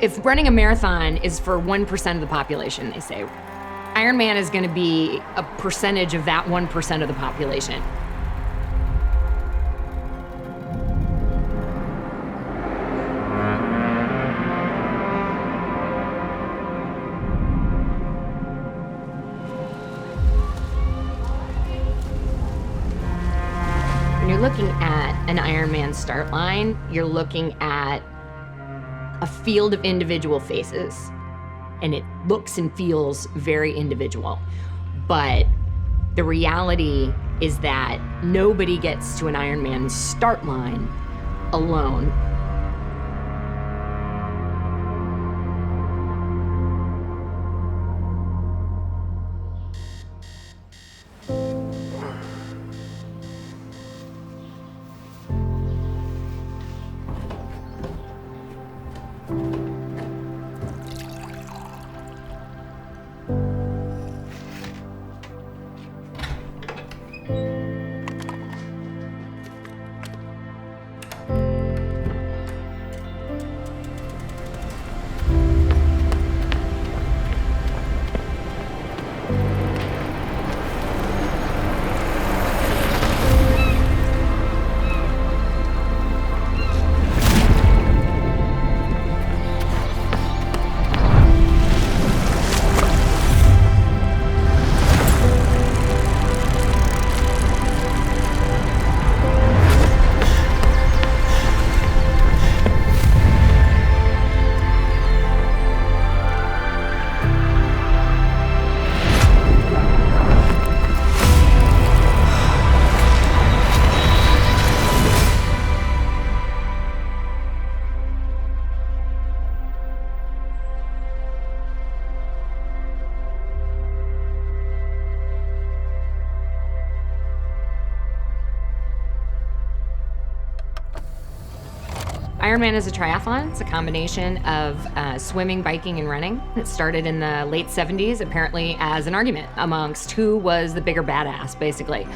If running a marathon is for 1% of the population, they say, Ironman is going to be a percentage of that 1% of the population. When you're looking at an Ironman start line, you're looking at a field of individual faces, and it looks and feels very individual. But the reality is that nobody gets to an Ironman start line alone. Ironman is a triathlon. It's a combination of swimming, biking, and running. It started in the late 70s, apparently as an argument amongst who was the bigger badass, basically.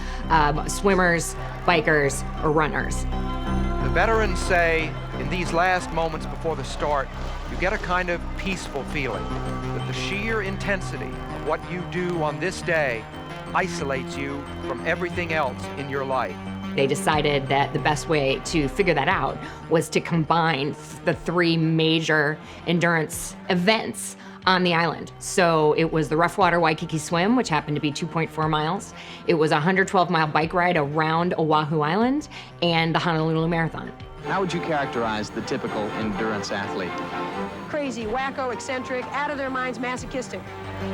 Swimmers, bikers, or runners. The veterans say in these last moments before the start, you get a kind of peaceful feeling that the sheer intensity of what you do on this day isolates you from everything else in your life. They decided that the best way to figure that out was to combine the three major endurance events on the island. So it was the Roughwater Waikiki Swim, which happened to be 2.4 miles. It was a 112-mile bike ride around Oahu Island, and the Honolulu Marathon. How would you characterize the typical endurance athlete? Crazy, wacko, eccentric, out of their minds, masochistic.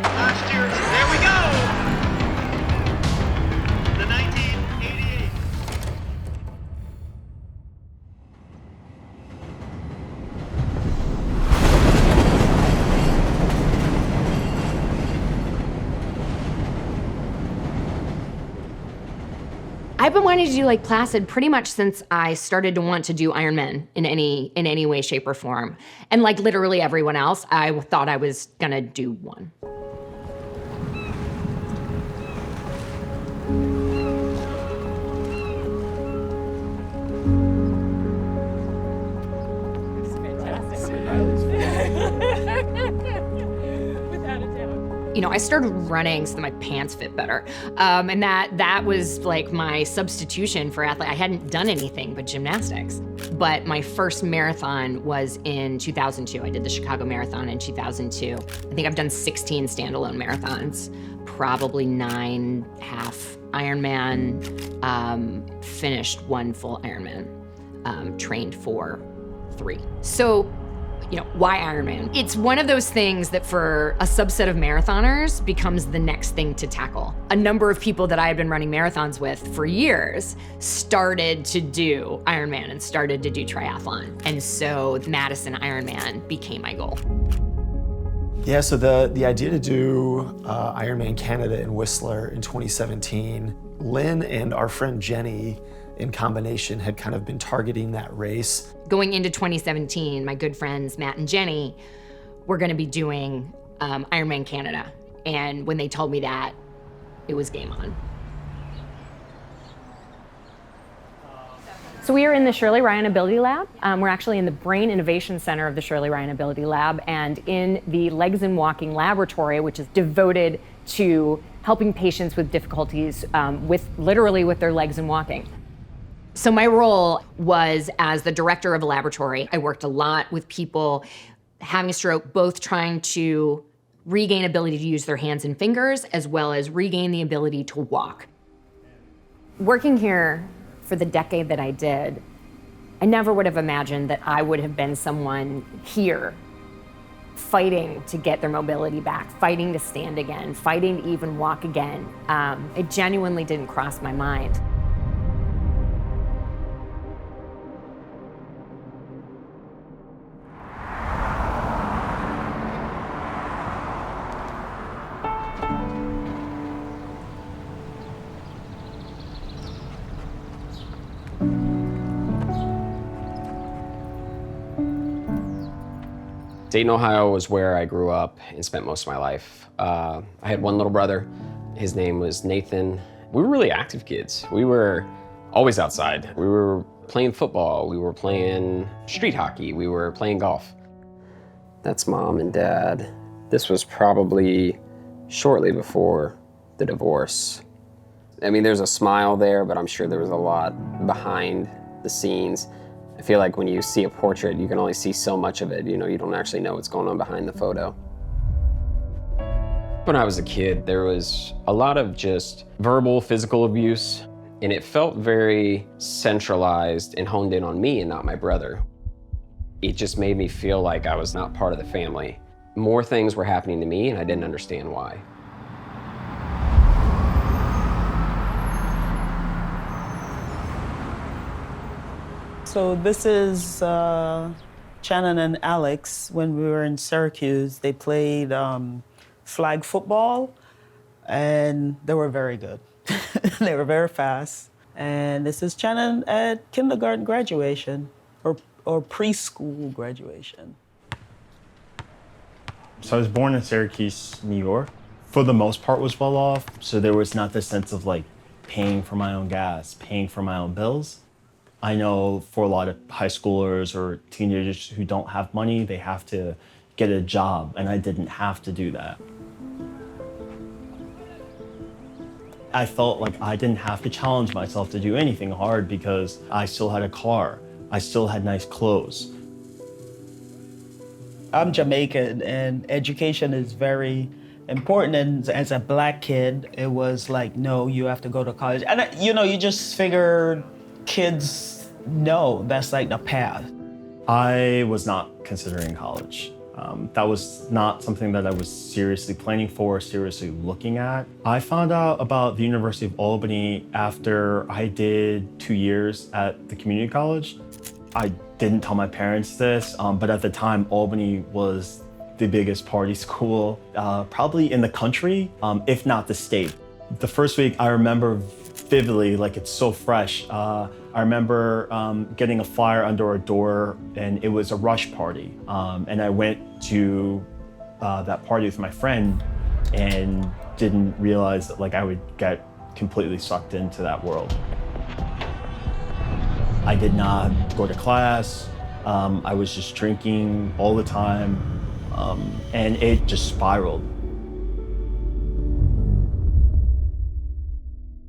Last year, there we go! The 1988. I've been wanting to do Lake Placid pretty much since I started to want to do Ironman in any way, shape, or form. And like literally everyone else, I thought I was gonna do one. You know, I started running so that my pants fit better. And that was like my substitution for athlete. I hadn't done anything but gymnastics. But my first marathon was in 2002. I did the Chicago Marathon in 2002. I think I've done 16 standalone marathons, probably 9 half Ironman, finished 1 full Ironman, trained for 3. So, you know, why Ironman? It's one of those things that for a subset of marathoners becomes the next thing to tackle. A number of people that I had been running marathons with for years started to do Ironman and started to do triathlon. And so Madison Ironman became my goal. Yeah, so the idea to do Ironman Canada in Whistler in 2017, Lynn and our friend Jenny in combination had kind of been targeting that race. Going into 2017, my good friends Matt and Jenny were gonna be doing Ironman Canada. And when they told me that, it was game on. So we are in the Shirley Ryan Ability Lab. We're actually in the Brain Innovation Center of the Shirley Ryan Ability Lab and in the Legs and Walking Laboratory, which is devoted to helping patients with difficulties literally with their legs and walking. So my role was as the director of a laboratory. I worked a lot with people having a stroke, both trying to regain ability to use their hands and fingers, as well as regain the ability to walk. Working here for the decade that I did, I never would have imagined that I would have been someone here fighting to get their mobility back, fighting to stand again, fighting to even walk again. It genuinely didn't cross my mind. Dayton, Ohio was where I grew up and spent most of my life. I had one little brother. His name was Nathan. We were really active kids. We were always outside. We were playing football. We were playing street hockey. We were playing golf. That's Mom and Dad. This was probably shortly before the divorce. I mean, there's a smile there, but I'm sure there was a lot behind the scenes. I feel like when you see a portrait, you can only see so much of it. You know, you don't actually know what's going on behind the photo. When I was a kid, there was a lot of just verbal, physical abuse, and it felt very centralized and honed in on me and not my brother. It just made me feel like I was not part of the family. More things were happening to me, and I didn't understand why. So this is Shannon and Alex. When we were in Syracuse, they played flag football, and they were very good. They were very fast. And this is Shannon at kindergarten graduation, or preschool graduation. So I was born in Syracuse, New York. For the most part, was well off. So there was not the sense of like paying for my own gas, paying for my own bills. I know for a lot of high schoolers or teenagers who don't have money, they have to get a job, and I didn't have to do that. I felt like I didn't have to challenge myself to do anything hard because I still had a car. I still had nice clothes. I'm Jamaican, and education is very important. And as a Black kid, it was like, no, you have to go to college. And you just figure kids know that's like the path. I was not considering college. That was not something that I was seriously planning for, seriously looking at. I found out about the University of Albany after I did 2 years at the community college. I didn't tell my parents this, but at the time, Albany was the biggest party school, probably in the country, if not the state. The first week, I remember vividly, like it's so fresh. I remember getting a flyer under our door, and it was a Rush party. And I went to that party with my friend and didn't realize that like I would get completely sucked into that world. I did not go to class. I was just drinking all the time, and it just spiraled.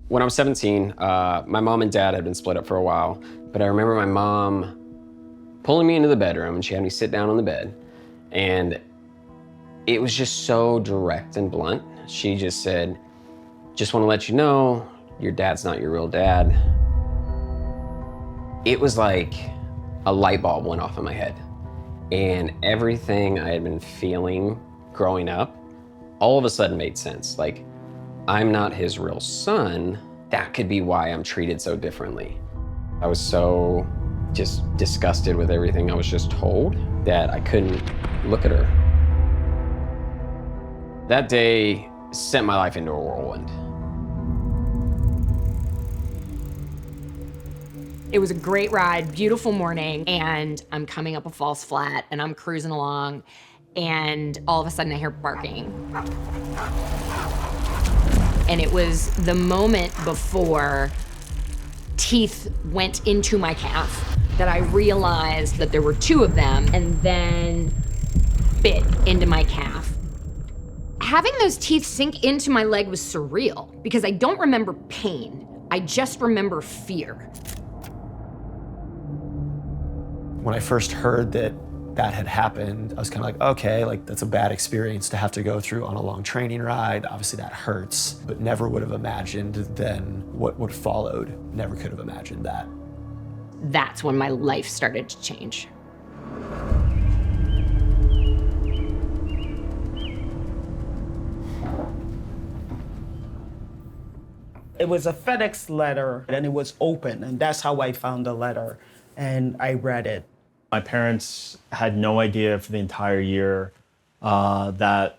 When I was 17, my mom and dad had been split up for a while, but I remember my mom pulling me into the bedroom, and she had me sit down on the bed, and it was just so direct and blunt. She just said, "Just want to let you know, your dad's not your real dad." It was like a light bulb went off in my head, and everything I had been feeling growing up all of a sudden made sense. Like, I'm not his real son. That could be why I'm treated so differently. I was so just disgusted with everything I was just told that I couldn't look at her. That day sent my life into a whirlwind. It was a great ride, beautiful morning, and I'm coming up a false flat, and I'm cruising along, and all of a sudden I hear barking. And it was the moment before teeth went into my calf, that I realized that there were 2 of them and then bit into my calf. Having those teeth sink into my leg was surreal because I don't remember pain. I just remember fear. When I first heard that had happened, I was kind of like, okay, like that's a bad experience to have to go through on a long training ride. Obviously that hurts, but never would have imagined then what followed. Never could have imagined that. That's when my life started to change. It was a FedEx letter, and it was open, and that's how I found the letter, and I read it. My parents had no idea for the entire year that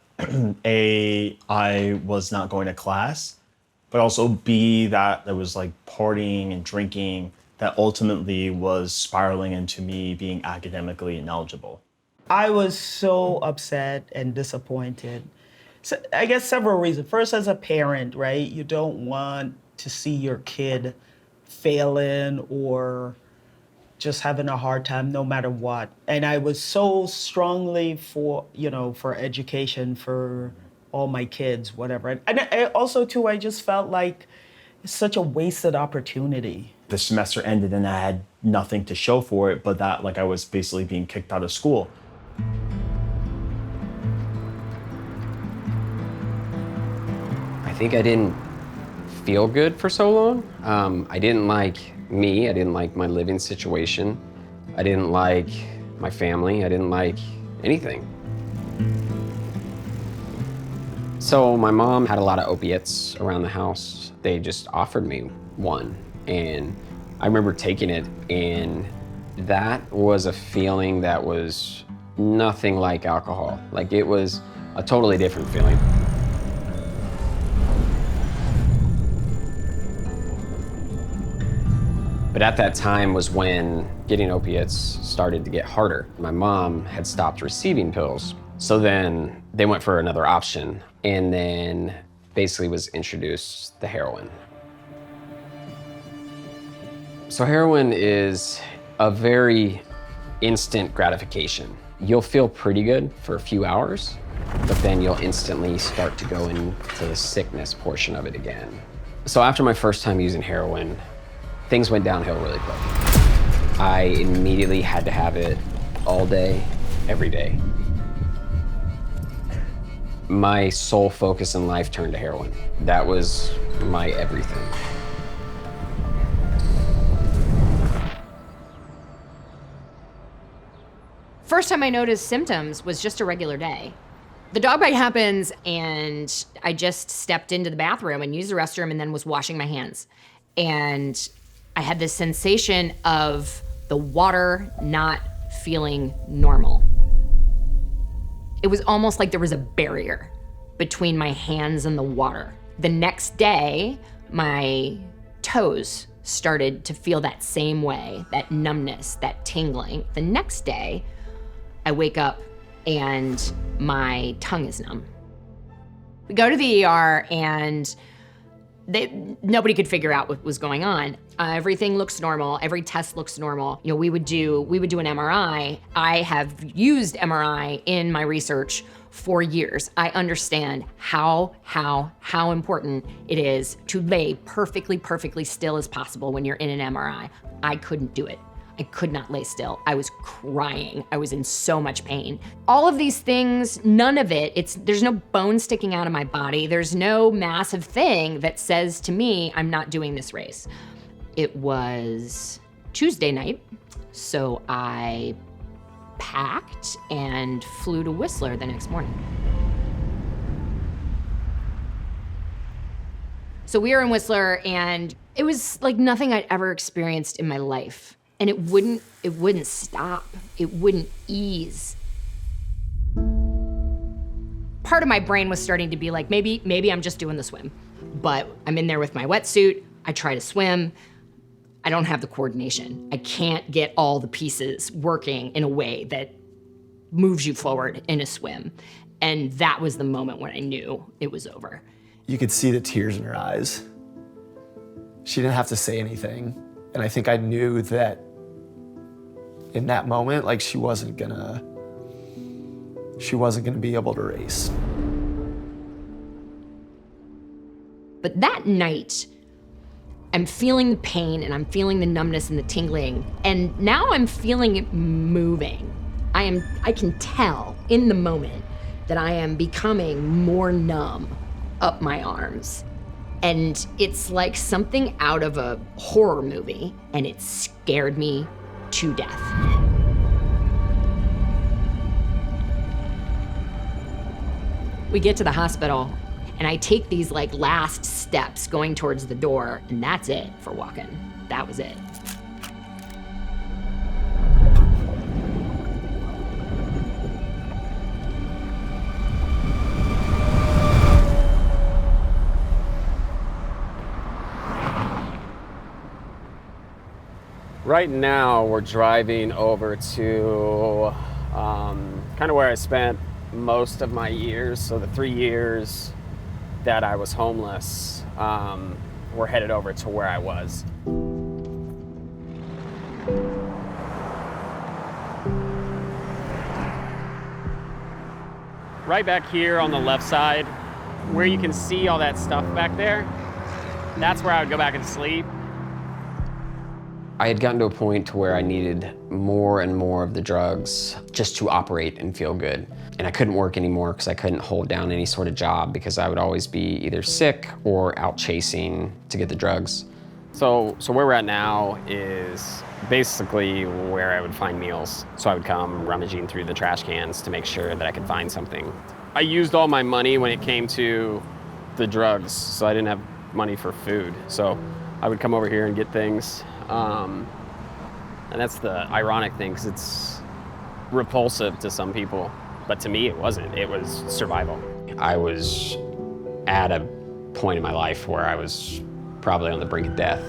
A, I was not going to class, but also B, that there was like partying and drinking that ultimately was spiraling into me being academically ineligible. I was so upset and disappointed. So I guess several reasons. First, as a parent, right, you don't want to see your kid failing or just having a hard time no matter what. And I was so strongly for education for all my kids, whatever. And I also, too, I just felt like it's such a wasted opportunity. The semester ended and I had nothing to show for it, but that like I was basically being kicked out of school. I think I didn't feel good for so long. I didn't like me. I didn't like my living situation. I didn't like my family. I didn't like anything. So my mom had a lot of opiates around the house. They just offered me one, and I remember taking it, and that was a feeling that was nothing like alcohol. Like, it was a totally different feeling. But at that time was when getting opiates started to get harder. My mom had stopped receiving pills. So then they went for another option, and then basically was introduced the heroin. So heroin is a very instant gratification. You'll feel pretty good for a few hours, but then you'll instantly start to go into the sickness portion of it again. So after my first time using heroin, things went downhill really quick. I immediately had to have it all day, every day. My sole focus in life turned to heroin. That was my everything. First time I noticed symptoms was just a regular day. The dog bite happens, and I just stepped into the bathroom and used the restroom and then was washing my hands. And I had this sensation of the water not feeling normal. It was almost like there was a barrier between my hands and the water. The next day, my toes started to feel that same way, that numbness, that tingling. The next day, I wake up and my tongue is numb. We go to the ER, and nobody could figure out what was going on. Everything looks normal. Every test looks normal. You know, we would do an MRI. I have used MRI in my research for years. I understand how important it is to lay perfectly still as possible when you're in an MRI. I couldn't do it. I could not lay still. I was crying. I was in so much pain. All of these things, none of it, there's no bone sticking out of my body. There's no massive thing that says to me, I'm not doing this race. It was Tuesday night, so I packed and flew to Whistler the next morning. So we were in Whistler, and it was like nothing I'd ever experienced in my life. And it wouldn't stop. It wouldn't ease. Part of my brain was starting to be like, maybe I'm just doing the swim. But I'm in there with my wetsuit. I try to swim. I don't have the coordination. I can't get all the pieces working in a way that moves you forward in a swim. And that was the moment when I knew it was over. You could see the tears in her eyes. She didn't have to say anything. And I think I knew that in that moment, like she wasn't gonna be able to race. But that night, I'm feeling the pain and I'm feeling the numbness and the tingling, and now I'm feeling it moving. I can tell in the moment that I am becoming more numb up my arms. And it's like something out of a horror movie, and it scared me to death. We get to the hospital, and I take these like last steps going towards the door, and that's it for walking. That was it. Right now, we're driving over to kind of where I spent most of my years. So the 3 years that I was homeless, we're headed over to where I was. Right back here on the left side, where you can see all that stuff back there, that's where I would go back and sleep. I had gotten to a point to where I needed more and more of the drugs just to operate and feel good. And I couldn't work anymore because I couldn't hold down any sort of job because I would always be either sick or out chasing to get the drugs. So where we're at now is basically where I would find meals. So I would come rummaging through the trash cans to make sure that I could find something. I used all my money when it came to the drugs, so I didn't have money for food. So I would come over here and get things. And that's the ironic thing, because it's repulsive to some people, but to me it wasn't. It was survival. I was at a point in my life where I was probably on the brink of death.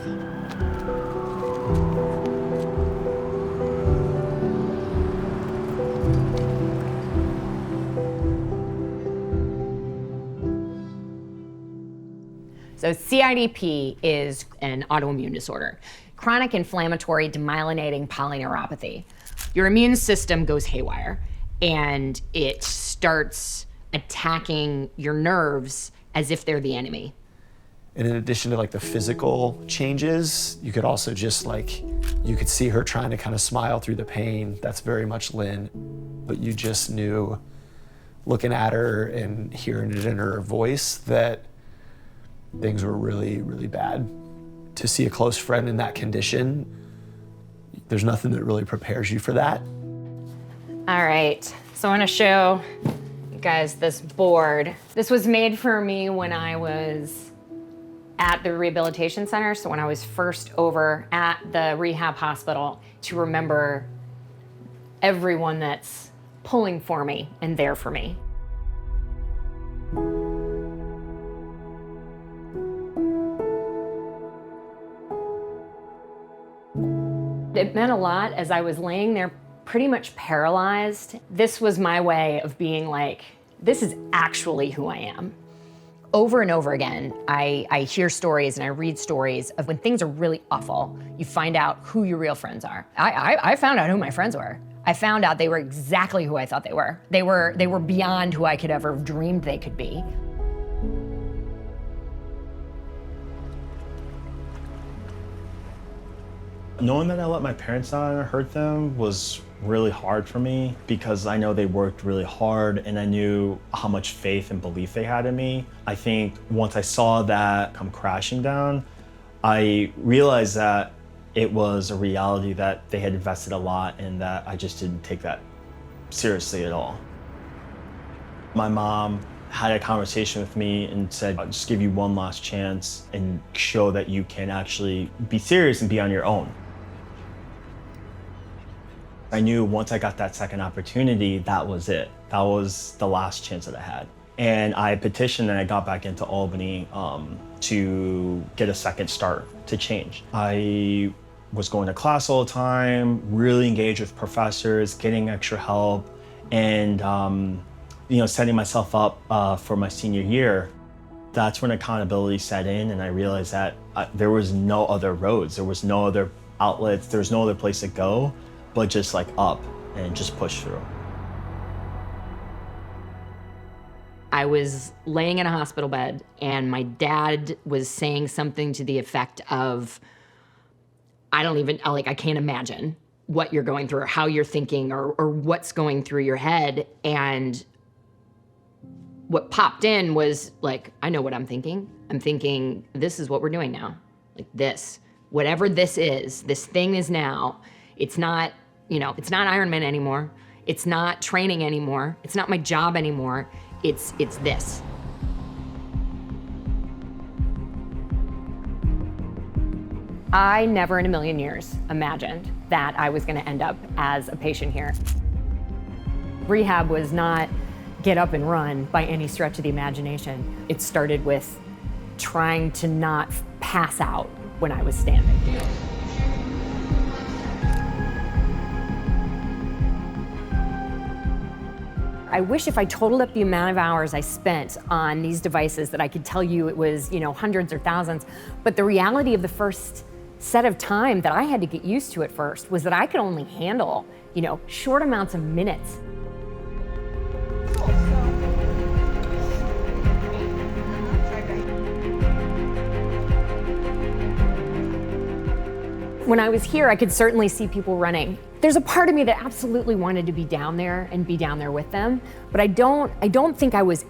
So CIDP is an autoimmune disorder. Chronic inflammatory demyelinating polyneuropathy. Your immune system goes haywire and it starts attacking your nerves as if they're the enemy. And in addition to like the physical changes, you could also just like, you could see her trying to kind of smile through the pain. That's very much Lynn. But you just knew, looking at her and hearing it in her voice, that things were really, really bad. To see a close friend in that condition, there's nothing that really prepares you for that. All right, so I want to show you guys this board. This was made for me when I was at the rehabilitation center, so when I was first over at the rehab hospital, to remember everyone that's pulling for me and there for me. It meant a lot as I was laying there pretty much paralyzed. This was my way of being like, this is actually who I am. Over and over again, I hear stories and I read stories of when things are really awful, you find out who your real friends are. I found out who my friends were. I found out they were exactly who I thought they were. They were beyond who I could ever have dreamed they could be. Knowing that I let my parents down and I hurt them was really hard for me, because I know they worked really hard and I knew how much faith and belief they had in me. I think once I saw that come crashing down, I realized that it was a reality that they had invested a lot and that I just didn't take that seriously at all. My mom had a conversation with me and said, I'll just give you one last chance and show that you can actually be serious and be on your own. I knew once I got that second opportunity, that was it. That was the last chance that I had. And I petitioned and I got back into Albany to get a second start to change. I was going to class all the time, really engaged with professors, getting extra help, and setting myself up for my senior year. That's when accountability set in, and I realized that there was no other roads, there was no other outlets, there was no other place to go, but just like up and just push through. I was laying in a hospital bed, and my dad was saying something to the effect of, I can't imagine what you're going through or how you're thinking or what's going through your head. And what popped in was like, I know what I'm thinking. I'm thinking, this is what we're doing now. Like this, whatever this is, this thing is now, it's not, it's not Ironman anymore. It's not training anymore. It's not my job anymore. It's this. I never in a million years imagined that I was gonna end up as a patient here. Rehab was not get up and run by any stretch of the imagination. It started with trying to not pass out when I was standing. I wish if I totaled up the amount of hours I spent on these devices that I could tell you it was, hundreds or thousands. But the reality of the first set of time that I had to get used to at first was that I could only handle, short amounts of minutes. When I was here, I could certainly see people running. There's a part of me that absolutely wanted to be down there and be down there with them, but I don't think I was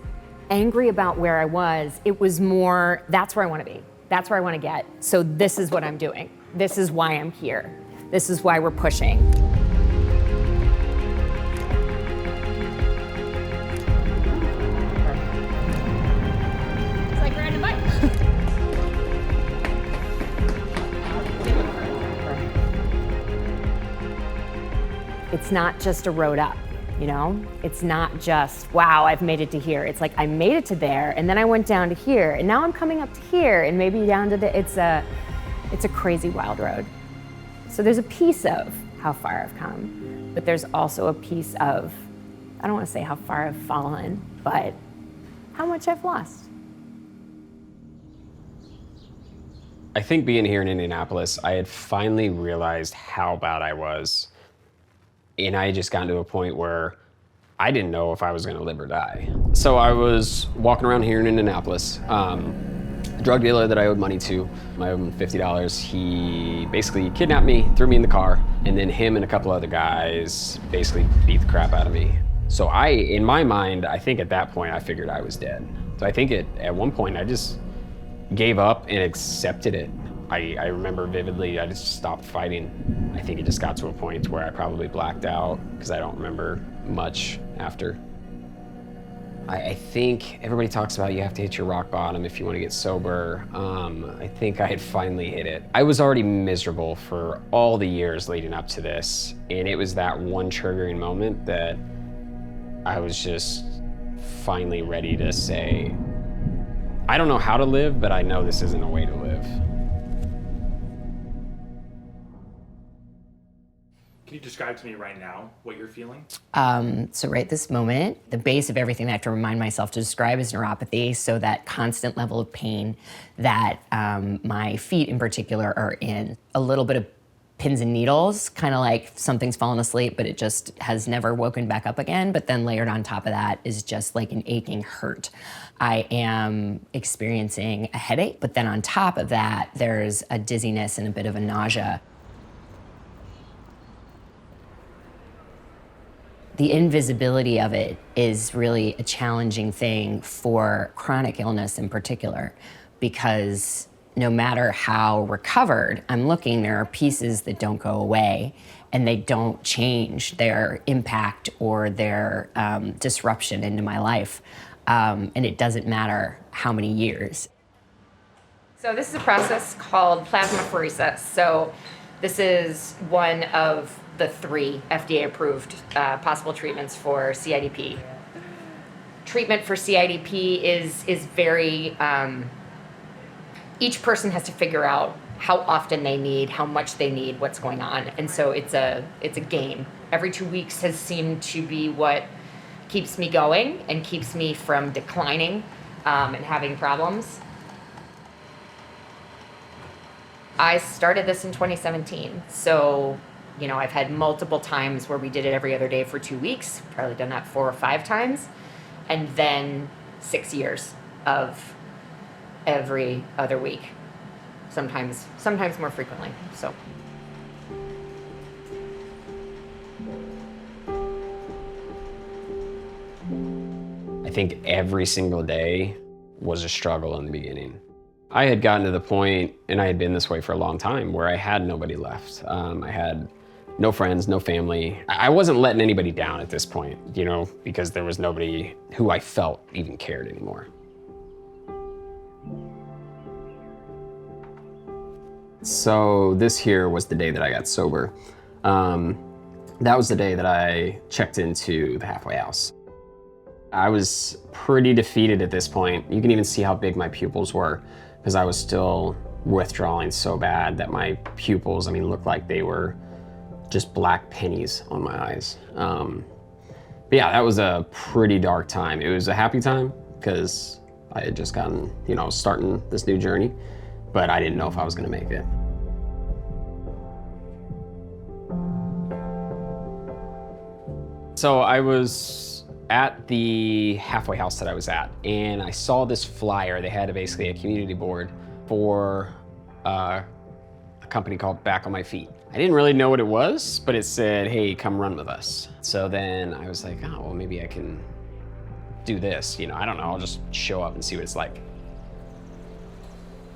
angry about where I was. It was more, that's where I want to be. That's where I want to get. So this is what I'm doing. This is why I'm here. This is why we're pushing. It's like riding a bike. It's not just a road up, It's not just, wow, I've made it to here. It's like I made it to there, and then I went down to here, and now I'm coming up to here, and maybe down to it's a crazy wild road. So there's a piece of how far I've come, but there's also a piece of, I don't want to say how far I've fallen, but how much I've lost. I think being here in Indianapolis, I had finally realized how bad I was. And I had just gotten to a point where I didn't know if I was gonna live or die. So I was walking around here in Indianapolis. A drug dealer that I owed money to, I owed him $50. He basically kidnapped me, threw me in the car, and then him and a couple other guys basically beat the crap out of me. So in my mind, I think at that point, I figured I was dead. So I think at one point, I just gave up and accepted it. I remember vividly, I just stopped fighting. I think it just got to a point where I probably blacked out because I don't remember much after. I think everybody talks about you have to hit your rock bottom if you want to get sober. I think I had finally hit it. I was already miserable for all the years leading up to this, and it was that one triggering moment that I was just finally ready to say, I don't know how to live, but I know this isn't a way to live. Can you describe to me right now what you're feeling? So right this moment, the base of everything I have to remind myself to describe is neuropathy, so that constant level of pain that my feet in particular are in. A little bit of pins and needles, kind of like something's fallen asleep, but it just has never woken back up again. But then layered on top of that is just like an aching hurt. I am experiencing a headache, but then on top of that, there's a dizziness and a bit of a nausea. The invisibility of it is really a challenging thing for chronic illness in particular, because no matter how recovered I'm looking, there are pieces that don't go away and they don't change their impact or their disruption into my life. And it doesn't matter how many years. So this is a process called plasmapheresis. So this is one of the 3 FDA-approved possible treatments for CIDP. Treatment for CIDP is very, each person has to figure out how often they need, how much they need, what's going on. And so it's a game. Every 2 weeks has seemed to be what keeps me going and keeps me from declining. and having problems. I started this in 2017, so I've had multiple times where we did it every other day for 2 weeks, probably done that 4 or 5 times, and then 6 years of every other week, sometimes more frequently. So I think every single day was a struggle in the beginning. I had gotten to the point, and I had been this way for a long time, where I had nobody left. I had no friends, no family. I wasn't letting anybody down at this point, because there was nobody who I felt even cared anymore. So this here was the day that I got sober. That was the day that I checked into the halfway house. I was pretty defeated at this point. You can even see how big my pupils were, because I was still withdrawing so bad that my pupils, looked like they were just black pennies on my eyes. But yeah, that was a pretty dark time. It was a happy time because I had just gotten, starting this new journey, but I didn't know if I was gonna make it. So I was at the halfway house that I was at, and I saw this flyer. They had basically a community board for a company called Back on My Feet. I didn't really know what it was, but it said, hey, come run with us. So then I was like, oh, well, maybe I can do this. I don't know, I'll just show up and see what it's like.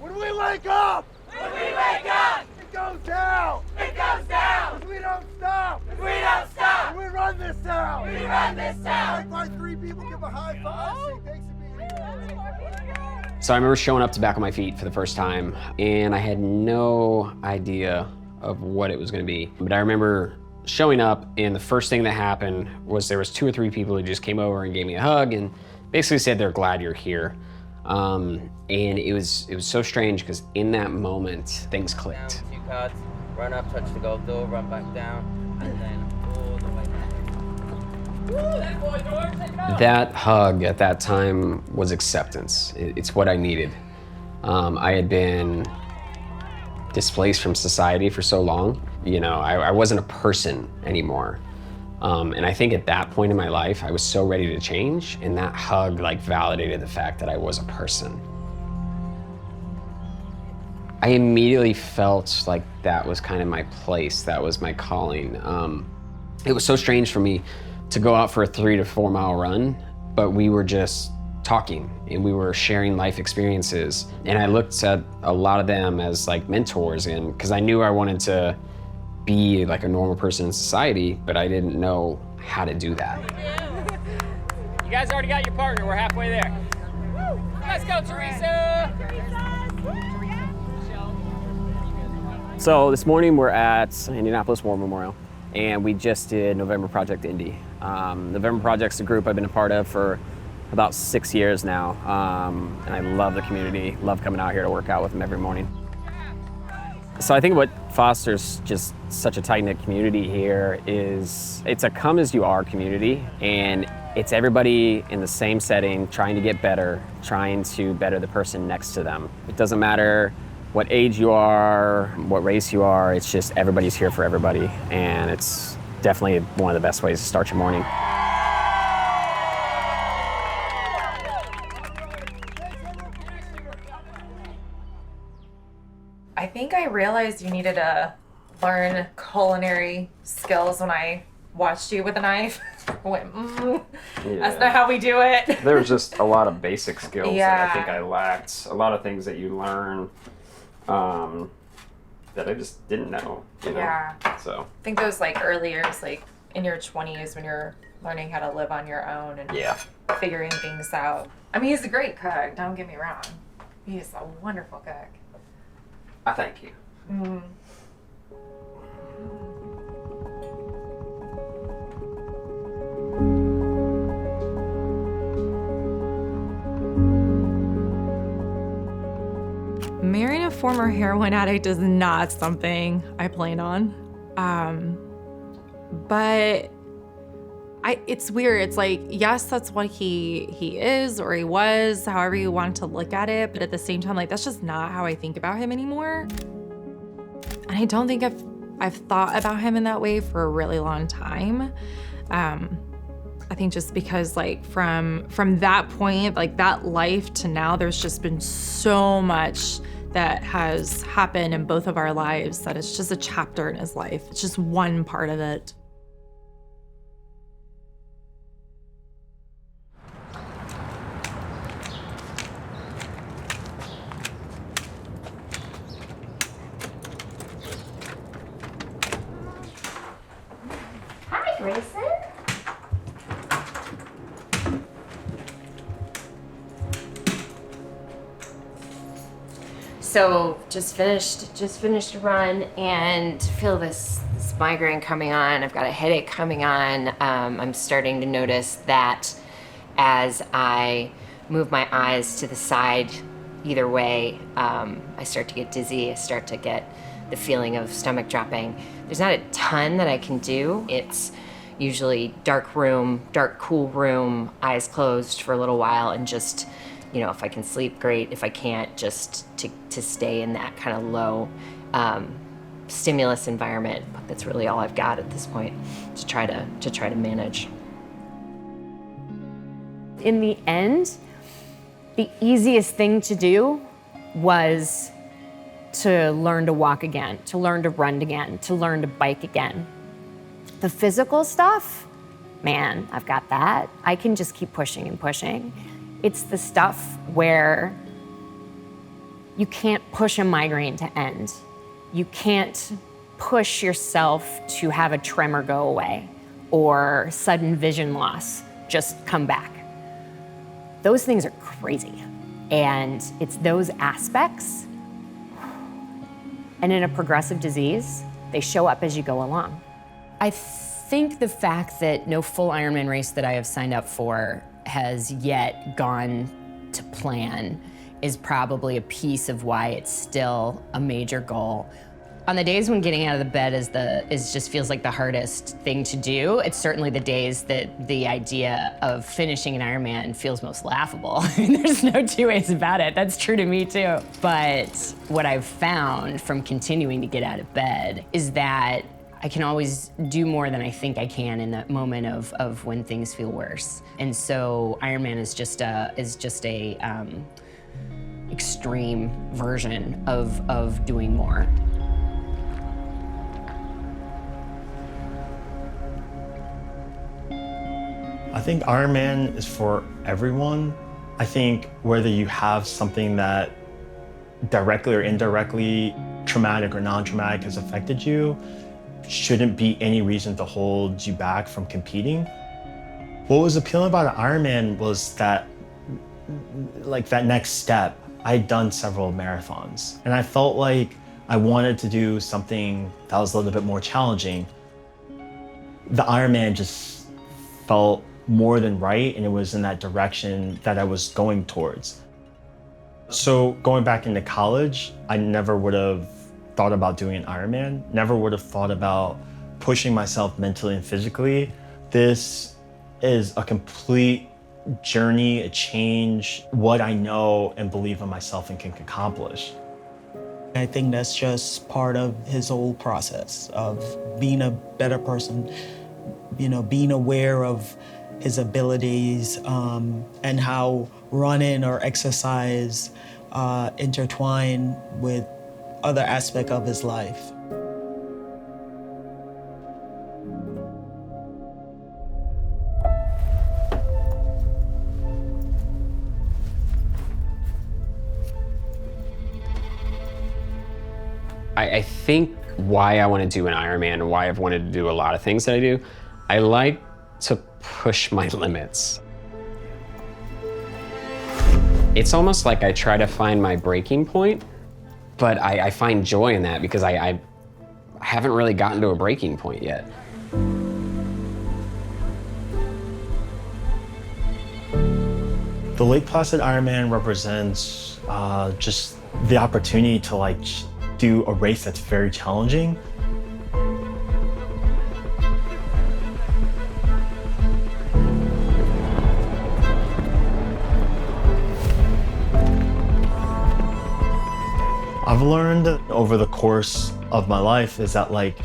When we wake up! When we wake up! It goes down! It goes down! If we don't stop! If we don't stop! We run this town! We run this town! Like 3 people give a high five, say thanks for being here. So I remember showing up to Back on My Feet for the first time, and I had no idea of what it was gonna be. But I remember showing up, and the first thing that happened was there was 2 or 3 people who just came over and gave me a hug and basically said they're glad you're here. And it was so strange because in that moment, things clicked. Down 2 cards, run up, touch the gold door, run back down, and then all the way back. That hug at that time was acceptance. It's what I needed. I had been displaced from society for so long. I wasn't a person anymore. And I think at that point in my life, I was so ready to change, and that hug validated the fact that I was a person. I immediately felt like that was kind of my place, that was my calling. It was so strange for me to go out for a 3 to 4 mile run, but we were just talking and we were sharing life experiences. And I looked at a lot of them as mentors, and because I knew I wanted to be like a normal person in society, but I didn't know how to do that. You guys already got your partner, we're halfway there. Let's go, Teresa! So this morning we're at Indianapolis War Memorial, and we just did November Project Indy. November Project's a group I've been a part of for about 6 years now, and I love the community, love coming out here to work out with them every morning. So I think what fosters just such a tight-knit community here is it's a come as you are community, and it's everybody in the same setting trying to get better, trying to better the person next to them. It doesn't matter what age you are, what race you are, it's just everybody's here for everybody, and it's definitely one of the best ways to start your morning. I think I realized you needed to learn culinary skills when I watched you with a knife. I went, that's not how we do it. There was just a lot of basic skills Yeah. that I think I lacked. A lot of things that you learn that I just didn't know, Yeah. So. I think those early years, in your 20s when you're learning how to live on your own and figuring things out. I mean, he's a great cook, don't get me wrong. He's a wonderful cook. I thank you. Mm. Marrying a former heroin addict is not something I plan on. But It's weird. It's like, yes, that's what he is or he was, however you want to look at it. But at the same time, like, that's just not how I think about him anymore. And I don't think I've thought about him in that way for a really long time. I think just because like from that point, like that life to now, there's just been so much that has happened in both of our lives that it's just a chapter in his life. It's just one part of it. Hi, Grayson. So just finished a run and feel this migraine coming on. I've got a headache coming on. I'm starting to notice that as I move my eyes to the side, either way, I start to get dizzy. I start to get the feeling of stomach dropping. There's not a ton that I can do. It's usually dark room, dark, cool room, eyes closed for a little while, and just, you know, if I can sleep, great. If I can't, just to stay in that kind of low stimulus environment. But that's really all I've got at this point to try to manage. In the end, the easiest thing to do was to learn to walk again, to learn to run again, to learn to bike again. The physical stuff, man, I've got that. I can just keep pushing and pushing. It's the stuff where you can't push a migraine to end. You can't push yourself to have a tremor go away or sudden vision loss just come back. Those things are crazy. And it's those aspects. And in a progressive disease, they show up as you go along. I think the fact that no full Ironman race that I have signed up for has yet gone to plan is probably a piece of why it's still a major goal. On the days when getting out of the bed is just feels like the hardest thing to do, it's certainly the days that the idea of finishing an Ironman feels most laughable. There's no two ways about it. That's true to me too. But what I've found from continuing to get out of bed is that I can always do more than I think I can in that moment of when things feel worse. And so Ironman is just a extreme version of doing more. I think Ironman is for everyone. I think whether you have something that directly or indirectly, traumatic or non-traumatic, has affected you, shouldn't be any reason to hold you back from competing. What was appealing about an Ironman was that, like, that next step. I had done several marathons, and I felt like I wanted to do something that was a little bit more challenging. The Ironman just felt more than right, and it was in that direction that I was going towards. So going back into college, I never would have thought about doing an Ironman, never would have thought about pushing myself mentally and physically. This is a complete journey, a change, what I know and believe in myself and can accomplish. I think that's just part of his whole process of being a better person, you know, being aware of his abilities and how running or exercise intertwine with other aspects of his life. I think why I want to do an Ironman and why I've wanted to do a lot of things that I do, I like to push my limits. It's almost like I try to find my breaking point, but I find joy in that because I haven't really gotten to a breaking point yet. The Lake Placid Ironman represents just the opportunity to like do a race that's very challenging. I've learned over the course of my life is that like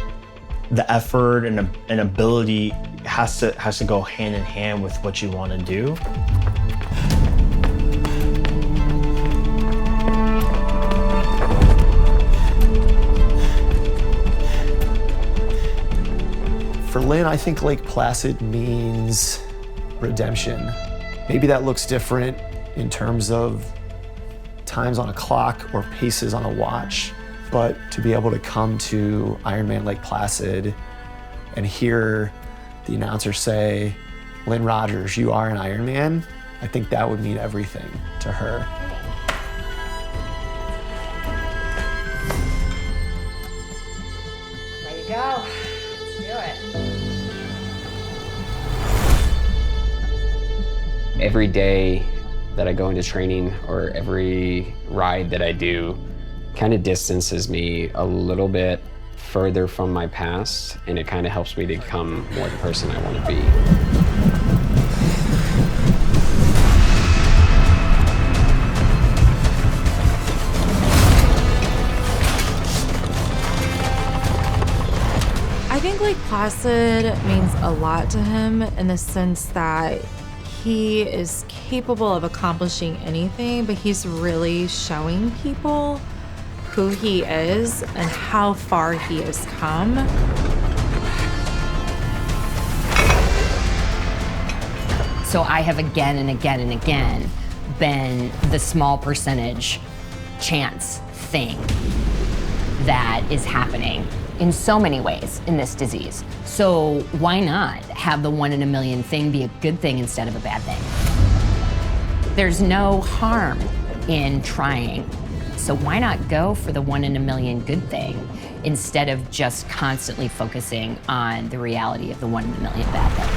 the effort and ability has to go hand in hand with what you want to do. For Lynn, I think Lake Placid means redemption. Maybe that looks different in terms of times on a clock or paces on a watch, but to be able to come to IRONMAN Lake Placid and hear the announcer say, "Lynn Rogers, you are an Ironman," I think that would mean everything to her. There you go. Let's do it. Every day that I go into training or every ride that I do kind of distances me a little bit further from my past, and it kind of helps me to become more the person I want to be. I think Lake Placid means a lot to him in the sense that he is capable of accomplishing anything, but he's really showing people who he is and how far he has come. So I have again and again and again been the small percentage chance thing that is happening in so many ways in this disease. So why not have the 1 in a million thing be a good thing instead of a bad thing? There's no harm in trying. So why not go for the 1 in a million good thing instead of just constantly focusing on the reality of the 1 in a million bad thing?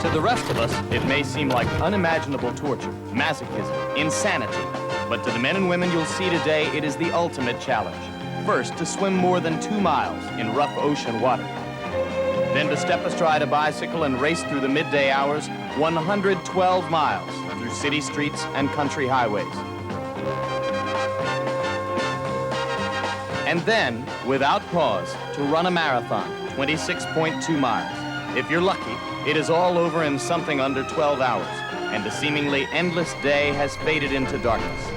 To the rest of us, it may seem like unimaginable torture, masochism, insanity. But to the men and women you'll see today, it is the ultimate challenge. First, to swim more than 2 miles in rough ocean water. Then to step astride a bicycle and race through the midday hours 112 miles through city streets and country highways. And then, without pause, to run a marathon, 26.2 miles. If you're lucky, it is all over in something under 12 hours, and a seemingly endless day has faded into darkness.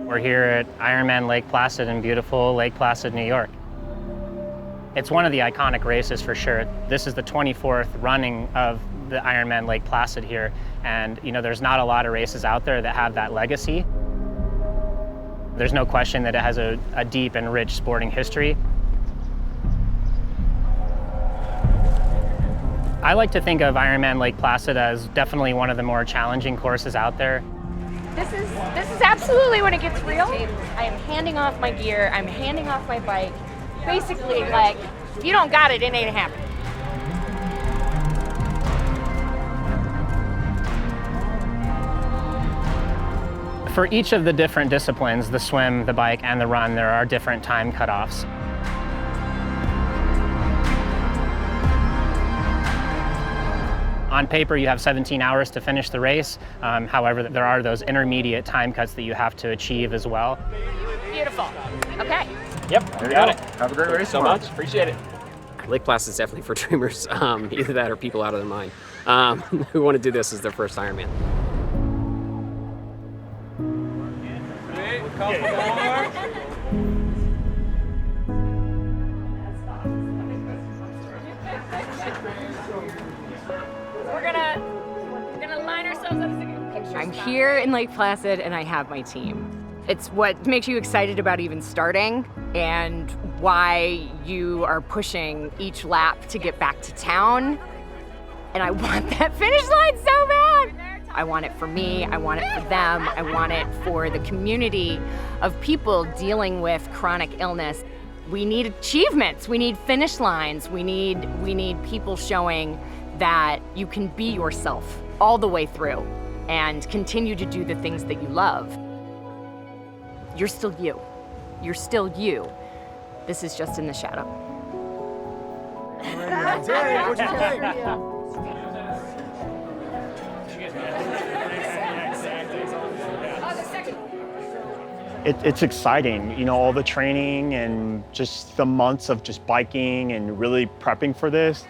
We're here at IRONMAN Lake Placid in beautiful Lake Placid, New York. It's one of the iconic races for sure. This is the 24th running of the IRONMAN Lake Placid here, and there's not a lot of races out there that have that legacy. There's no question that it has a deep and rich sporting history. I like to think of IRONMAN Lake Placid as definitely one of the more challenging courses out there. This is absolutely when it gets real. I am handing off my gear, I'm handing off my bike. Basically, like, if you don't got it, it ain't happening. For each of the different disciplines, the swim, the bike, and the run, there are different time cutoffs. On paper, you have 17 hours to finish the race. However, there are those intermediate time cuts that you have to achieve as well. Beautiful. Okay. Yep, There we got you it. go. Have a great race so tomorrow. much. Appreciate it. Lake Placid is definitely for dreamers. Either that or people out of their mind who want to do this as their first Ironman. We're gonna line ourselves up to get pictures. I'm here in Lake Placid and I have my team. It's what makes you excited about even starting and why you are pushing each lap to get back to town. And I want that finish line so bad. I want it for me, I want it for them, I want it for the community of people dealing with chronic illness. We need achievements, we need finish lines, we need people showing that you can be yourself all the way through and continue to do the things that you love. You're still you. You're still you. This is just in the shadow. Danny, what'd you think? It's exciting, you know, all the training and just the months of just biking and really prepping for this.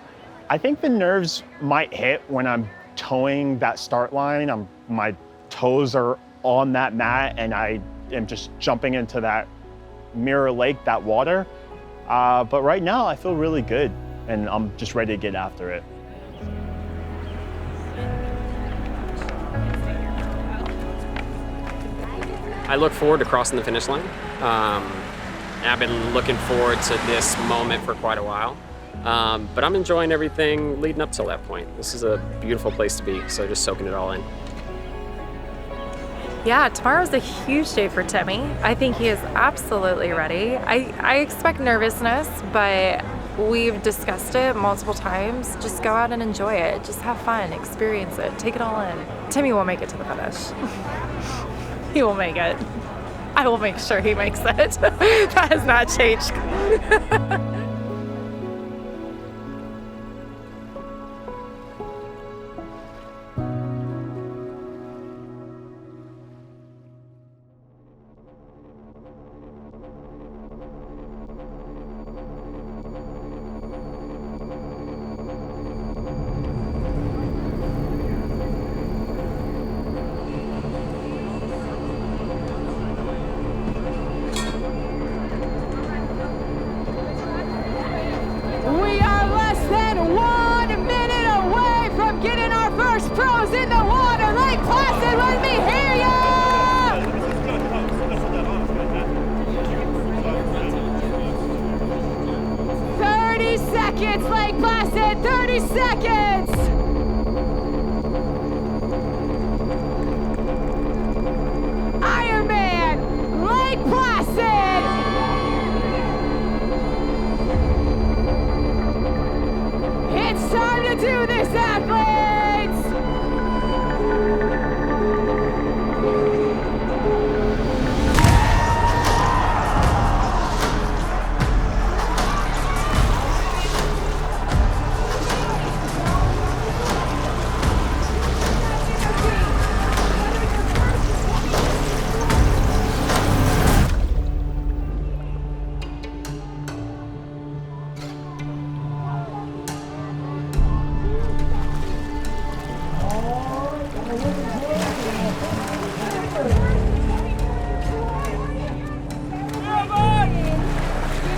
I think the nerves might hit when I'm towing that start line. My toes are on that mat and I am just jumping into that mirror lake, that water. But right now I feel really good and I'm just ready to get after it. I look forward to crossing the finish line. I've been looking forward to this moment for quite a while. But I'm enjoying everything leading up till that point. This is a beautiful place to be, so just soaking it all in. Yeah, tomorrow's a huge day for Timmy. I think he is absolutely ready. I expect nervousness, but we've discussed it multiple times. Just go out and enjoy it. Just have fun, experience it, take it all in. Timmy will make it to the finish. He will make it. I will make sure he makes it. That has not changed. We are less than 1 minute away from getting our first pros in the water. Lake Placid, let me hear ya! 30 seconds, Lake Placid, 30 seconds! Ironman, Lake Placid! It's time to do this, athletes!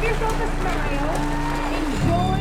Give yourself a smile. Enjoy.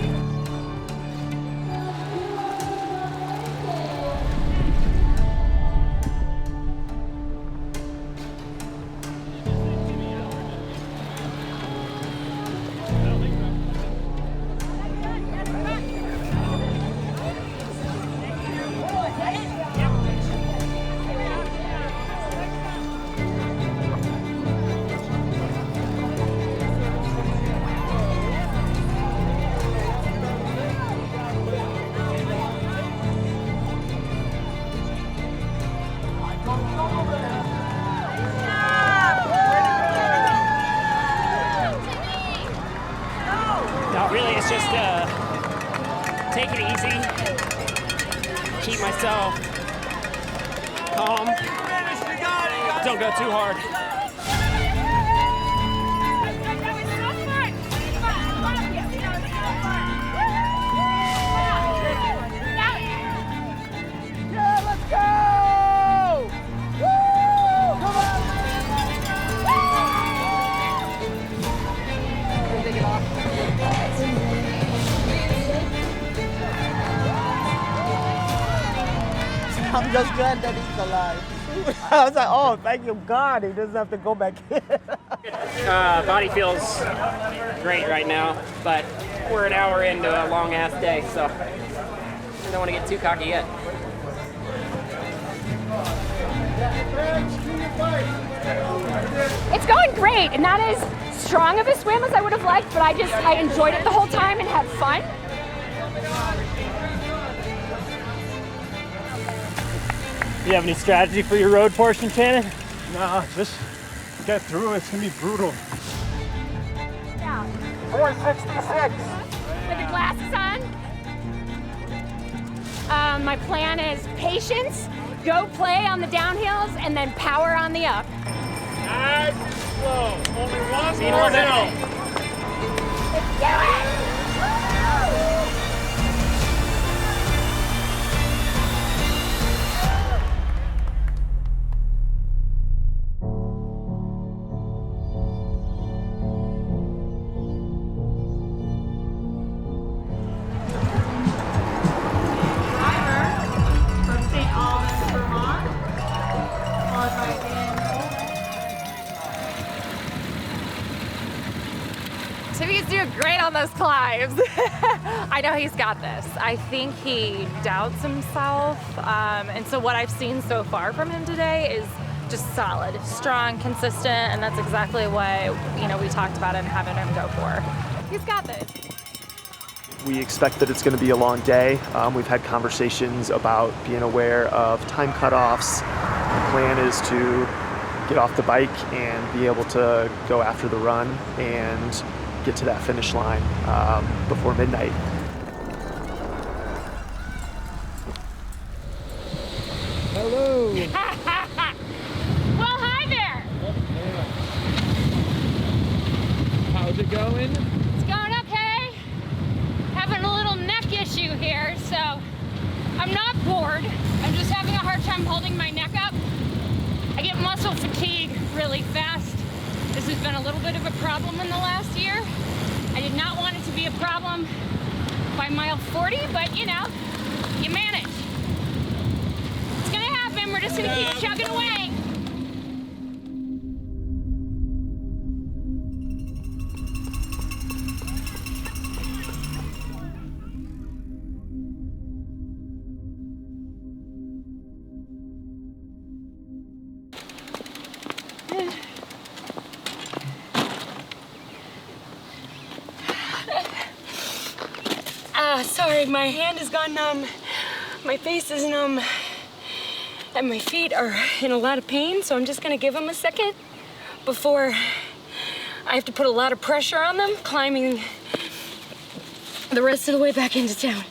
No, really, it's just take it easy, keep myself calm, don't go too hard. Yeah, let's go! Woo! Come on! Take it off. I'm just glad that he's alive. I was like, oh, thank you, God. He doesn't have to go back in. Body feels great right now, but we're an hour into a long ass day, so I don't want to get too cocky yet. It's go going great, and not as strong of a swim as I would have liked, but I enjoyed it the whole time and had fun. You have any strategy for your road portion, Shannon? Nah, just get through it. It's gonna be brutal. 466. With the glasses on. My plan is patience, go play on the downhills, and then power on the up. Nice and slow. Only one See you more in a little hill. Let's do it! Timmy's doing great on those climbs. I know he's got this. I think he doubts himself. And so what I've seen so far from him today is just solid, strong, consistent, and that's exactly what, we talked about and having him go for. He's got this. We expect that it's going to be a long day. We've had conversations about being aware of time cutoffs. The plan is to get off the bike and be able to go after the run and get to that finish line before midnight. Hello. Well, hi there. How's it going? It's going okay. Having a little neck issue here, so I'm not bored. I'm just having a hard time holding my neck up. I get muscle fatigue really fast. This has been a little bit of a problem in the last year. I did not want it to be a problem by mile 40, but you manage. It's gonna happen. We're just gonna keep chugging away. Sorry, my hand has gone numb, my face is numb, and my feet are in a lot of pain, so I'm just gonna give them a second before I have to put a lot of pressure on them, climbing the rest of the way back into town.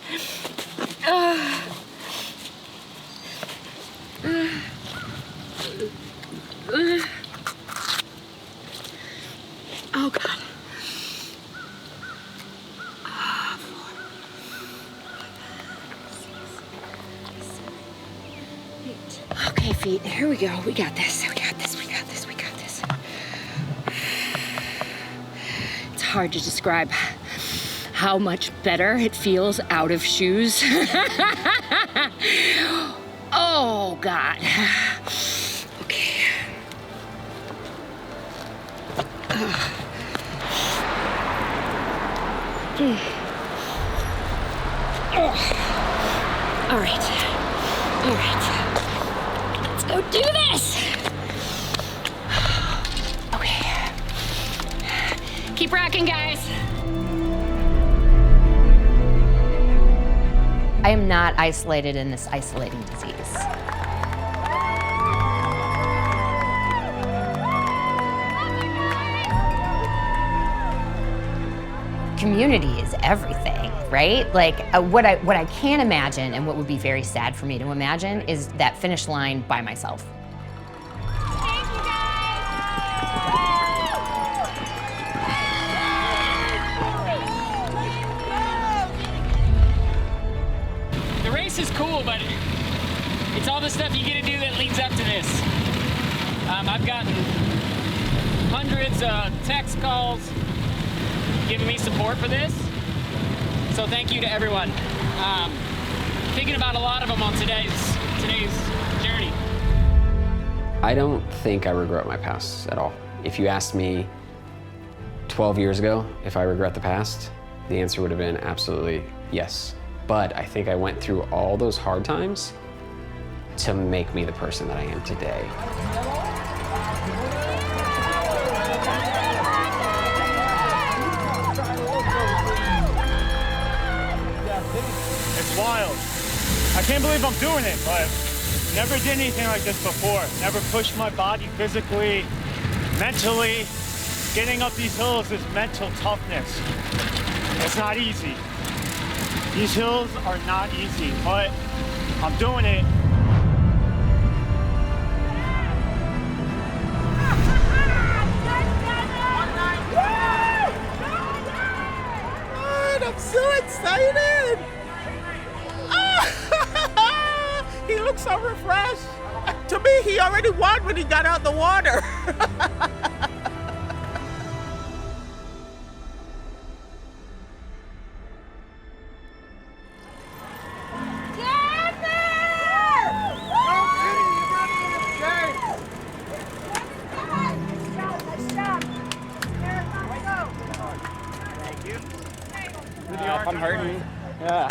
Oh, God. Okay, feet, here we go. We got this, we got this, we got this, we got this. It's hard to describe how much better it feels out of shoes. Oh, God. Okay. All right. All right. Let's go do this. Okay. Keep rocking, guys. I am not isolated in this isolating disease. Community is everything, right? Like what I can imagine and what would be very sad for me to imagine is that finish line by myself. The race is cool, but it's all the stuff you get to do that leads up to this. I've gotten hundreds of text calls giving me support for this. So thank you to everyone. Thinking about a lot of them on today's journey. I don't think I regret my past at all. If you asked me 12 years ago if I regret the past, the answer would have been absolutely yes. But I think I went through all those hard times to make me the person that I am today. believe I'm doing it, but never did anything like this before. Never pushed my body physically, mentally. Getting up these hills is mental toughness. It's not easy. These hills are not easy, but I'm doing it. I'm so excited! He looks so refreshed. To me, he already won when he got out the water. I'm hurting. Yeah,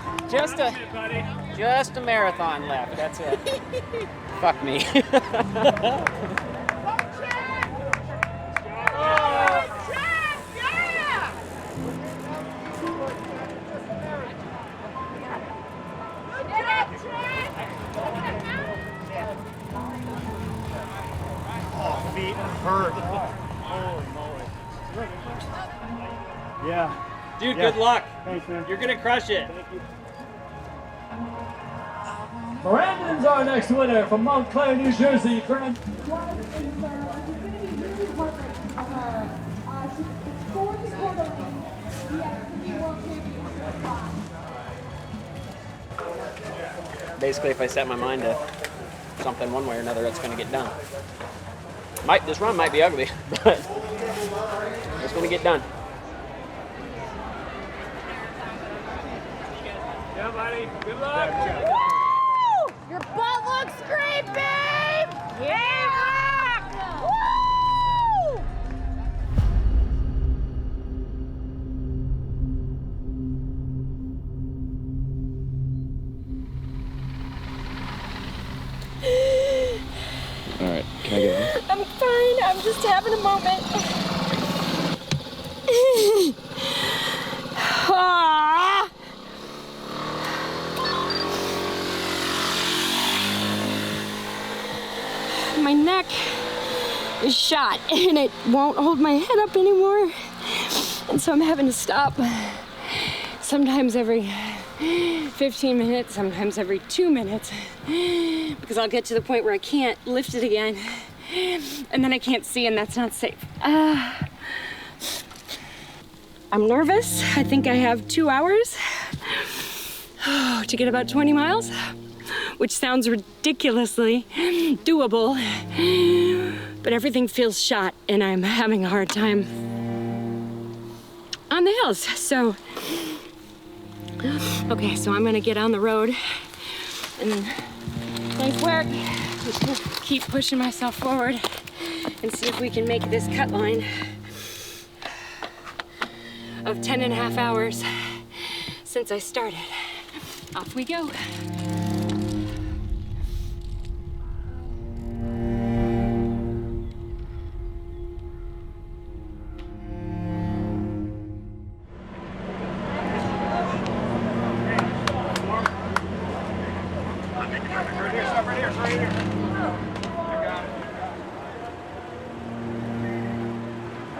just a marathon left. That's it. Fuck me. Oh, feet hurt. Holy moly. Yeah. Dude, Yeah. good luck. Thanks, man. You're gonna crush it. Thank you. Brandon's our next winner from Montclair, New Jersey. Brandon. Basically, if I set my mind to something one way or another, it's going to get done. This run might be ugly, but it's going to get done. Yeah, buddy. Good luck. Woo! Your butt looks great, babe! Yeah! Woo! All right, can I get in? I'm fine. I'm just having a moment. Ah! My neck is shot and it won't hold my head up anymore. And so I'm having to stop sometimes every 15 minutes, sometimes every 2 minutes, because I'll get to the point where I can't lift it again and then I can't see, and that's not safe. I'm nervous. I think I have 2 hours to get about 20 miles, which sounds ridiculously doable, but everything feels shot and I'm having a hard time on the hills. So, okay, so I'm gonna get on the road and then nice work. Just keep pushing myself forward and see if we can make this cut line of 10.5 hours since I started. Off we go.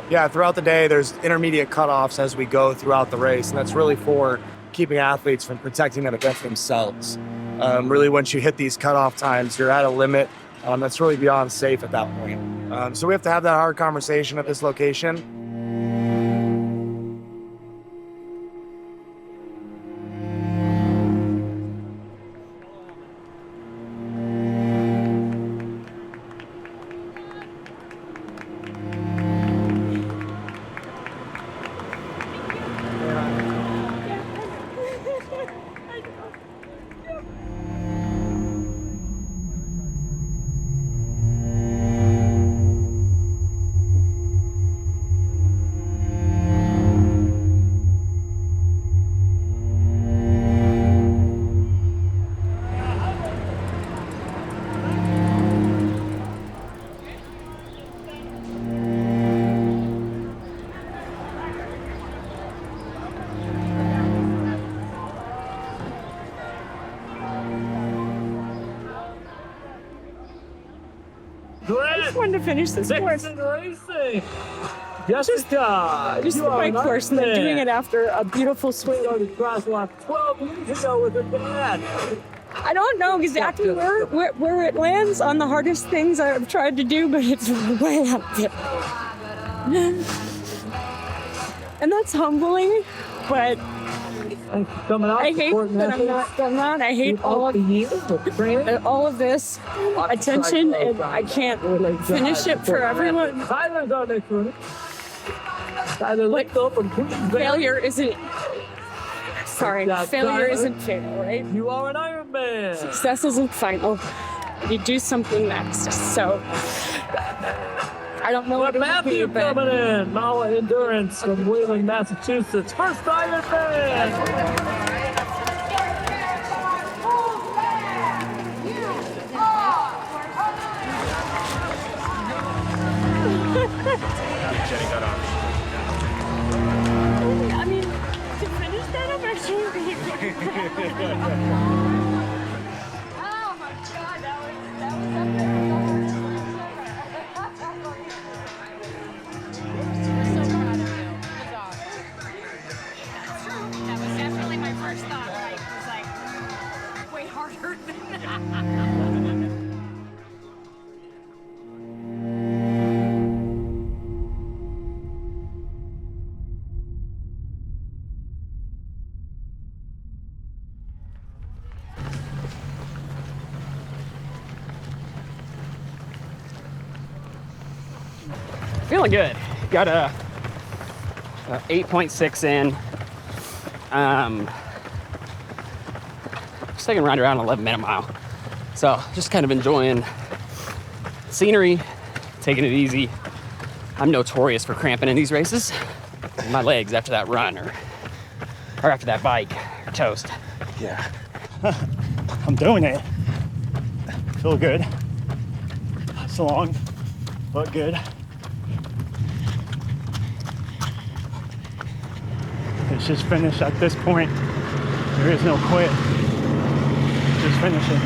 Yeah, throughout the day, there's intermediate cutoffs as we go throughout the race, and that's really for keeping athletes from protecting them against themselves. Really, once you hit these cutoff times, you're at a limit that's really beyond safe at that point. So we have to have that hard conversation at this location. fun to finish this course. Racing. Jessica, Just the bike course, and then doing it after a beautiful swim. Started crosswalk 12 years ago with her dad. I don't know exactly where it lands on the hardest things I've tried to do, but it's way up there. And that's humbling, but I hate that I'm not done that. I hate all of this attention, and I can't finish it for everyone. Tyler's on next one. But failure isn't. Sorry, failure isn't fair, right? You are an Ironman. Success isn't final. You do something next. So I don't know what Matthew coming in. Mala Endurance from Wheeling, Massachusetts. First Ironman. Jenny got on. I mean, to finish that, I'm actually really Oh my God, that was That was definitely my first thought. Like, it was like way harder than that. Feeling good. Got a 8.6 in. Just taking right around 11-minute mile. So just kind of enjoying scenery, taking it easy. I'm notorious for cramping in these races. My legs after that run or after that bike are toast. Yeah. I'm doing it. Feel good. It's long, but good. It's just finish at this point. There is no quit. Just finish it.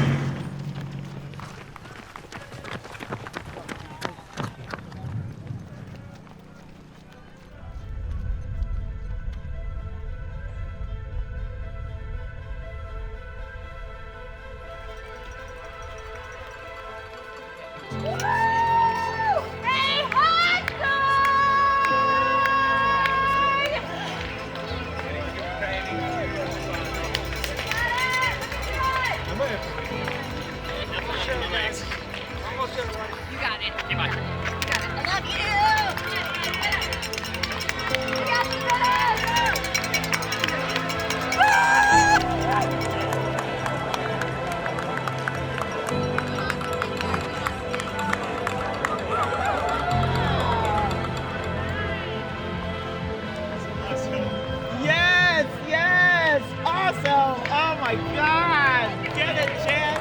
Yes! Awesome! Oh my God! Get it, champ!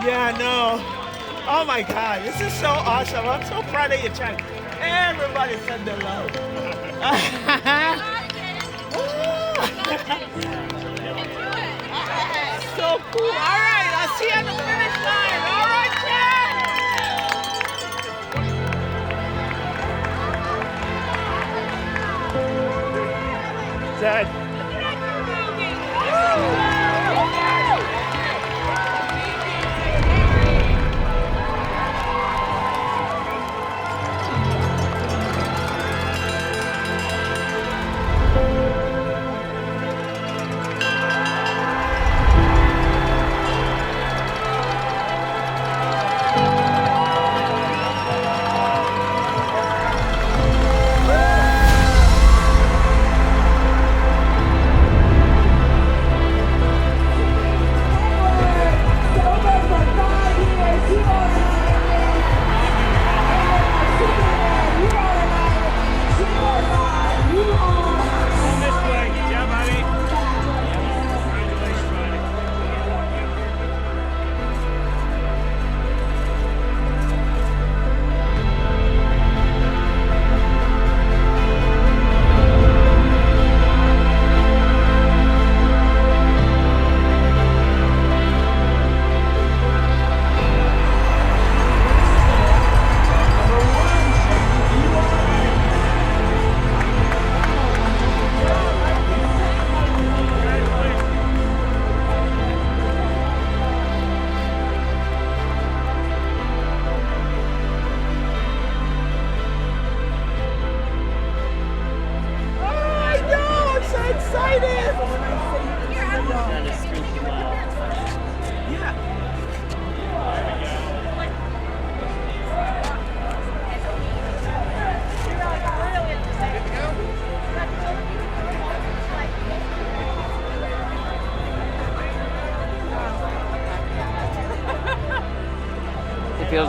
Yeah, no. Oh my God, this is so awesome. I'm so proud of you, champ. Everybody send their love. So cool. All right, I'll see you at the finish line. All right, champ! Zed.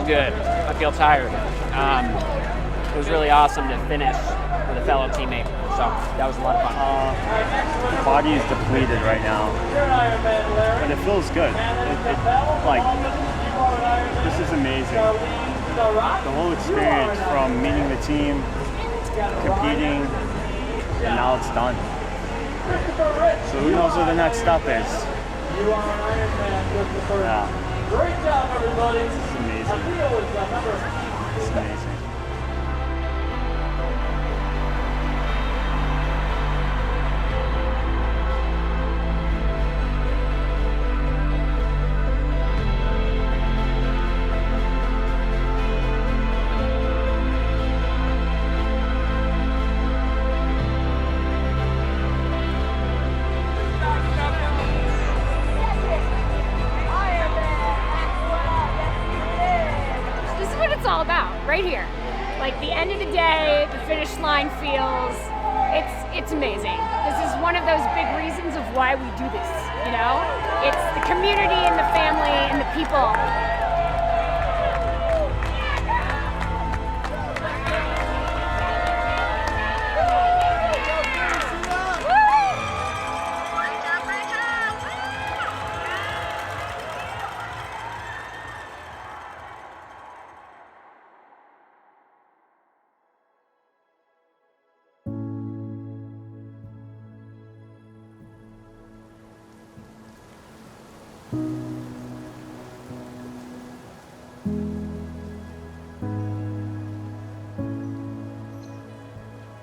good. I feel tired. It was really awesome to finish with a fellow teammate. So that was a lot of fun. My body is depleted right now, but it feels good. Like, this is amazing. The whole experience from meeting the team, competing, and now it's done. So who knows what the next step is? Yeah. Great job, everybody. It's amazing. It's amazing. This is what it's all about, right here. Like the end of the day, the finish line feels, it's amazing. This is one of those big reasons of why we do this, you know? It's the community and the family and the people.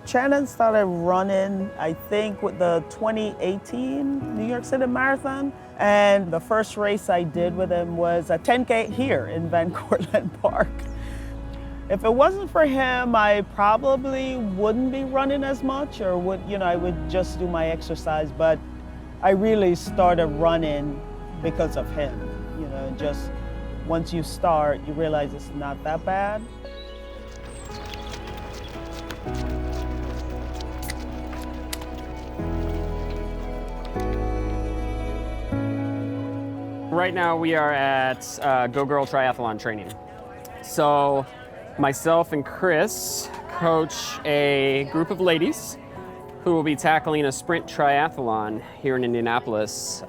Shannon started running, I think, with the 2018 New York City Marathon. And the first race I did with him was a 10K here in Van Cortlandt Park. If it wasn't for him, I probably wouldn't be running as much, or I would just do my exercise. But I really started running because of him. Just once you start, you realize it's not that bad. Right now we are at Go Girl Triathlon training. So myself and Chris coach a group of ladies who will be tackling a sprint triathlon here in Indianapolis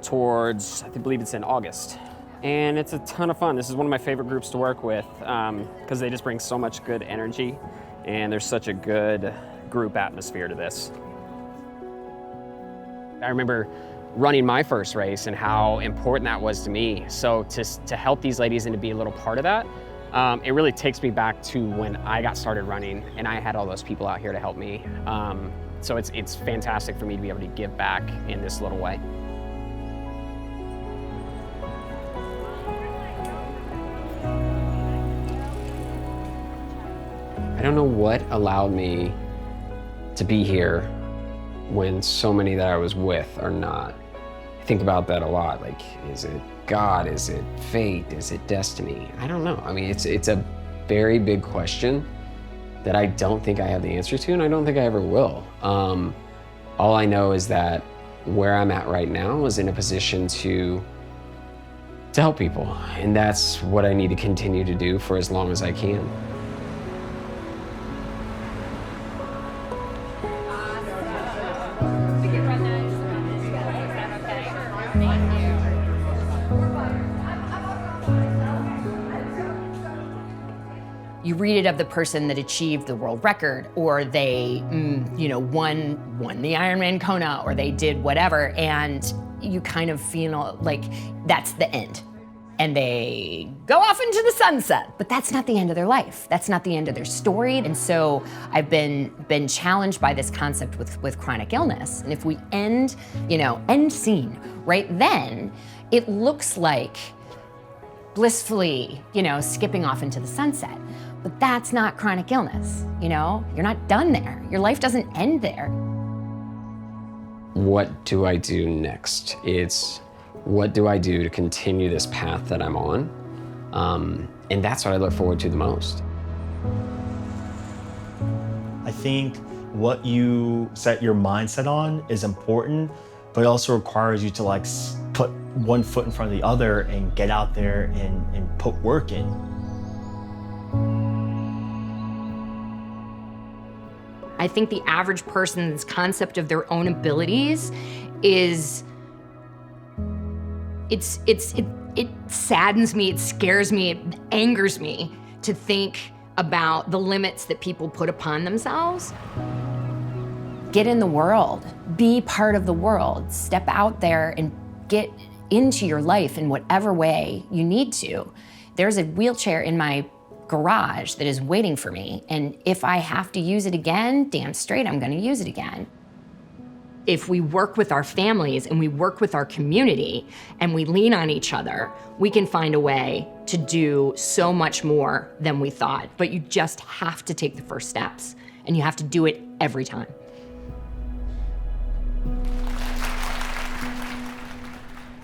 towards, I believe it's in August. And it's a ton of fun. This is one of my favorite groups to work with because they just bring so much good energy and there's such a good group atmosphere to this. I remember running my first race and how important that was to me. So to help these ladies and to be a little part of that, it really takes me back to when I got started running and I had all those people out here to help me. So it's fantastic for me to be able to give back in this little way. I don't know what allowed me to be here when so many that I was with are not. I think about that a lot. Like, is it God? Is it fate? Is it destiny? I don't know. I mean, it's a very big question that I don't think I have the answer to, and I don't think I ever will. All I know is that where I'm at right now is in a position to help people, and that's what I need to continue to do for as long as I can. You read it of the person that achieved the world record, or they, won the Ironman Kona, or they did whatever, and you kind of feel like that's the end. And they go off into the sunset, but that's not the end of their life. That's not the end of their story. And so I've been challenged by this concept with chronic illness. And if we end scene right then, it looks like blissfully, skipping off into the sunset. But that's not chronic illness, You're not done there. Your life doesn't end there. What do I do next? It's what do I do to continue this path that I'm on? And that's what I look forward to the most. I think what you set your mindset on is important, but it also requires you to put one foot in front of the other and get out there and put work in. I think the average person's concept of their own abilities is, it saddens me, it scares me, it angers me to think about the limits that people put upon themselves. Get in the world, be part of the world, step out there and get into your life in whatever way you need to. There's a wheelchair in my garage that is waiting for me, and if I have to use it again, damn straight I'm gonna use it again. If we work with our families and we work with our community and we lean on each other, we can find a way to do so much more than we thought. But you just have to take the first steps, and you have to do it every time.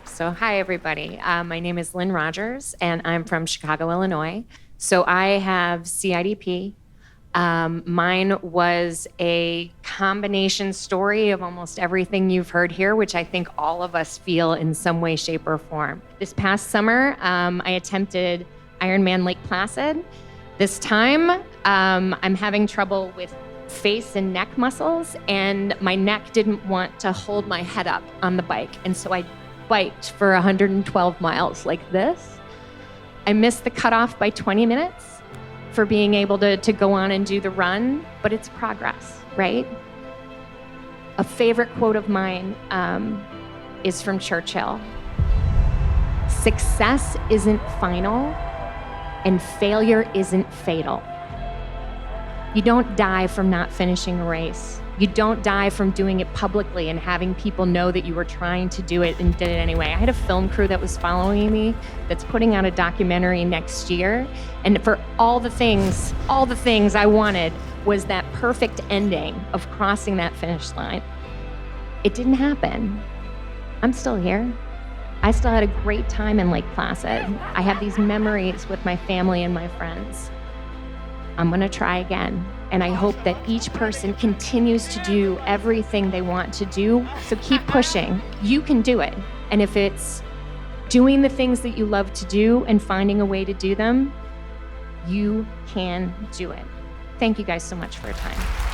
So hi everybody, my name is Lynn Rogers and I'm from Chicago, Illinois. So I have CIDP. Mine was a combination story of almost everything you've heard here, which I think all of us feel in some way, shape, or form. This past summer, I attempted IRONMAN Lake Placid. This time, I'm having trouble with face and neck muscles, and my neck didn't want to hold my head up on the bike, and so I biked for 112 miles like this. I missed the cutoff by 20 minutes for being able to go on and do the run, but it's progress, right? A favorite quote of mine is from Churchill. Success isn't final, and failure isn't fatal. You don't die from not finishing a race. You don't die from doing it publicly and having people know that you were trying to do it and did it anyway. I had a film crew that was following me that's putting out a documentary next year. And for all the things I wanted was that perfect ending of crossing that finish line. It didn't happen. I'm still here. I still had a great time in Lake Placid. I have these memories with my family and my friends. I'm gonna try again. And I hope that each person continues to do everything they want to do. So keep pushing. You can do it. And if it's doing the things that you love to do and finding a way to do them, you can do it. Thank you guys so much for your time.